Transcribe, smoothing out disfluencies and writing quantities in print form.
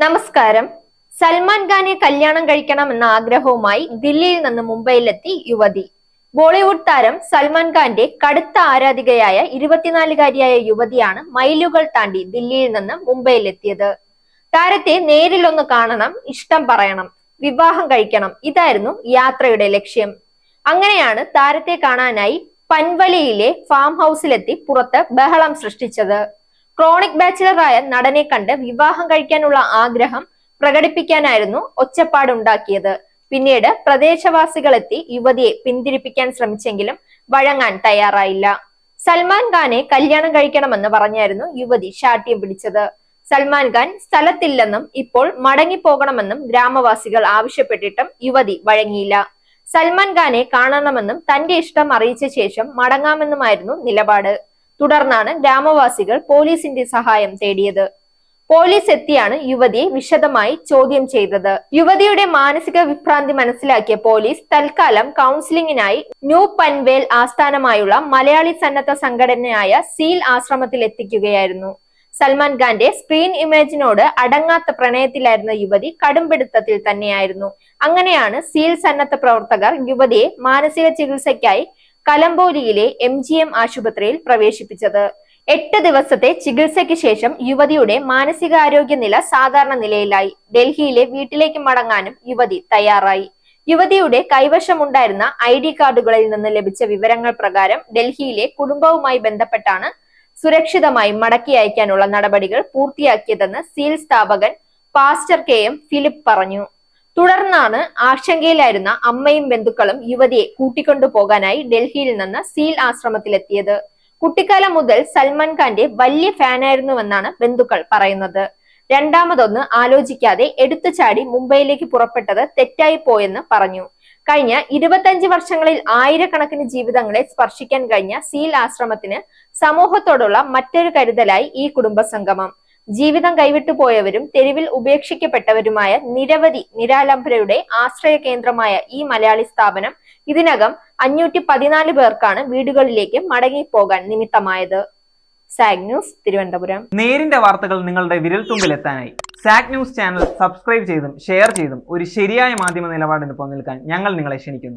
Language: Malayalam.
നമസ്കാരം. സൽമാൻ ഖാനെ കല്യാണം കഴിക്കണമെന്ന ആഗ്രഹവുമായി ദില്ലിയിൽ നിന്ന് മുംബൈയിലെത്തി യുവതി. ബോളിവുഡ് താരം സൽമാൻ ഖാന്റെ കടുത്ത ആരാധികയായ 24-കാരിയായ യുവതിയാണ് മൈലുകൾ താണ്ടി ദില്ലിയിൽ നിന്ന് മുംബൈയിലെത്തിയത്. താരത്തെ നേരിലൊന്ന് കാണണം, ഇഷ്ടം പറയണം, വിവാഹം കഴിക്കണം, ഇതായിരുന്നു യാത്രയുടെ ലക്ഷ്യം. അങ്ങനെയാണ് താരത്തെ കാണാനായി പൻവലിയിലെ ഫാം ഹൗസിലെത്തി പുറത്ത് ബഹളം സൃഷ്ടിച്ചത്. ക്രോണിക് ബാച്ചിലറായ നടനെ കണ്ട് വിവാഹം കഴിക്കാനുള്ള ആഗ്രഹം പ്രകടിപ്പിക്കാനായിരുന്നു ഒച്ചപ്പാടുണ്ടാക്കിയത്. പിന്നീട് പ്രദേശവാസികളെത്തി യുവതിയെ പിന്തിരിപ്പിക്കാൻ ശ്രമിച്ചെങ്കിലും വഴങ്ങാൻ തയ്യാറായില്ല. സൽമാൻ ഖാനെ കല്യാണം കഴിക്കണമെന്ന് പറഞ്ഞായിരുന്നു യുവതി ശാഠ്യം പിടിച്ചത്. സൽമാൻ ഖാൻ സ്ഥലത്തില്ലെന്നും ഇപ്പോൾ മടങ്ങിപ്പോകണമെന്നും ഗ്രാമവാസികൾ ആവശ്യപ്പെട്ടിട്ടും യുവതി വഴങ്ങിയില്ല. സൽമാൻ ഖാനെ കാണണമെന്നും തന്റെ ഇഷ്ടം അറിയിച്ച ശേഷം മടങ്ങാമെന്നുമായിരുന്നു നിലപാട്. തുടർന്നാണ് ഗ്രാമവാസികൾ പോലീസിന്റെ സഹായം തേടിയത്. പോലീസ് എത്തിയാണ് യുവതിയെ വിശദമായി ചോദ്യം ചെയ്തത്. യുവതിയുടെ മാനസിക വിഭ്രാന്തി മനസ്സിലാക്കിയ പോലീസ് തൽക്കാലം കൗൺസിലിംഗിനായി ന്യൂ പൻവേൽ ആസ്ഥാനമായുള്ള മലയാളി സന്നദ്ധ സംഘടനയായ സീൽ ആശ്രമത്തിൽ എത്തിക്കുകയായിരുന്നു. സൽമാൻ ഖാന്റെ സ്ക്രീൻ ഇമേജിനോട് അടങ്ങാത്ത പ്രണയത്തിലായിരുന്ന യുവതി കടുംപിടുത്തത്തിൽ തന്നെയായിരുന്നു. അങ്ങനെയാണ് സീൽ സന്നദ്ധ പ്രവർത്തകർ യുവതിയെ മാനസിക ചികിത്സയ്ക്കായി കലംബോലിയിലെ MGM ആശുപത്രിയിൽ പ്രവേശിപ്പിച്ചത്. 8 ദിവസത്തെ ചികിത്സയ്ക്ക് ശേഷം യുവതിയുടെ മാനസികാരോഗ്യ നില സാധാരണ നിലയിലായി. ഡൽഹിയിലെ വീട്ടിലേക്ക് മടങ്ങാനും യുവതി തയ്യാറായി. യുവതിയുടെ കൈവശമുണ്ടായിരുന്ന ID കാർഡുകളിൽ നിന്ന് ലഭിച്ച വിവരങ്ങൾ പ്രകാരം ഡൽഹിയിലെ കുടുംബവുമായി ബന്ധപ്പെട്ടാണ് സുരക്ഷിതമായി മടക്കി അയക്കാനുള്ള നടപടികൾ പൂർത്തിയാക്കിയതെന്ന് സീൽ സ്ഥാപകൻ പാസ്റ്റർ KM ഫിലിപ്പ് പറഞ്ഞു. തുടർന്നാണ് ആശങ്കയിലായിരുന്ന അമ്മയും ബന്ധുക്കളും യുവതിയെ കൂട്ടിക്കൊണ്ടുപോകാനായി ഡൽഹിയിൽ നിന്ന് സീൽ ആശ്രമത്തിലെത്തിയത്. കുട്ടിക്കാലം മുതൽ സൽമാൻ ഖാന്റെ വലിയ ഫാനായിരുന്നുവെന്നാണ് ബന്ധുക്കൾ പറയുന്നത്. രണ്ടാമതൊന്ന് ആലോചിക്കാതെ എടുത്തുചാടി മുംബൈയിലേക്ക് പുറപ്പെട്ടത് തെറ്റായി പോയെന്ന് പറഞ്ഞു. കഴിഞ്ഞ 25 വർഷങ്ങളിൽ ആയിരക്കണക്കിന് ജീവിതങ്ങളെ സ്പർശിക്കാൻ കഴിഞ്ഞ സീൽ ആശ്രമത്തിന് സമൂഹത്തോടുള്ള മറ്റൊരു കരുതലായി ഈ കുടുംബസംഗമം. ജീവിതം കൈവിട്ടു പോയവരും തെരുവിൽ ഉപേക്ഷിക്കപ്പെട്ടവരുമായ നിരവധി നിരാലംബരുടെ ആശ്രയ കേന്ദ്രമായ ഈ മലയാളി സ്ഥാപനം ഇതിനകം 514 പേർക്കാണ് വീടുകളിലേക്ക് മടങ്ങിപ്പോകാൻ നിമിത്തമായത്. സാഗ് ന്യൂസ്, തിരുവനന്തപുരം. നേരിന്റെ വാർത്തകൾ നിങ്ങളുടെ വിരൽത്തുമ്പിലെത്താനായി സാഗ് ന്യൂസ് ചാനൽ സബ്സ്ക്രൈബ് ചെയ്തും ഷെയർ ചെയ്തും ഒരു ശരിയായ മാധ്യമ നിലപാടിന് നിൽക്കാൻ ഞങ്ങൾ നിങ്ങളെ ക്ഷണിക്കുന്നു.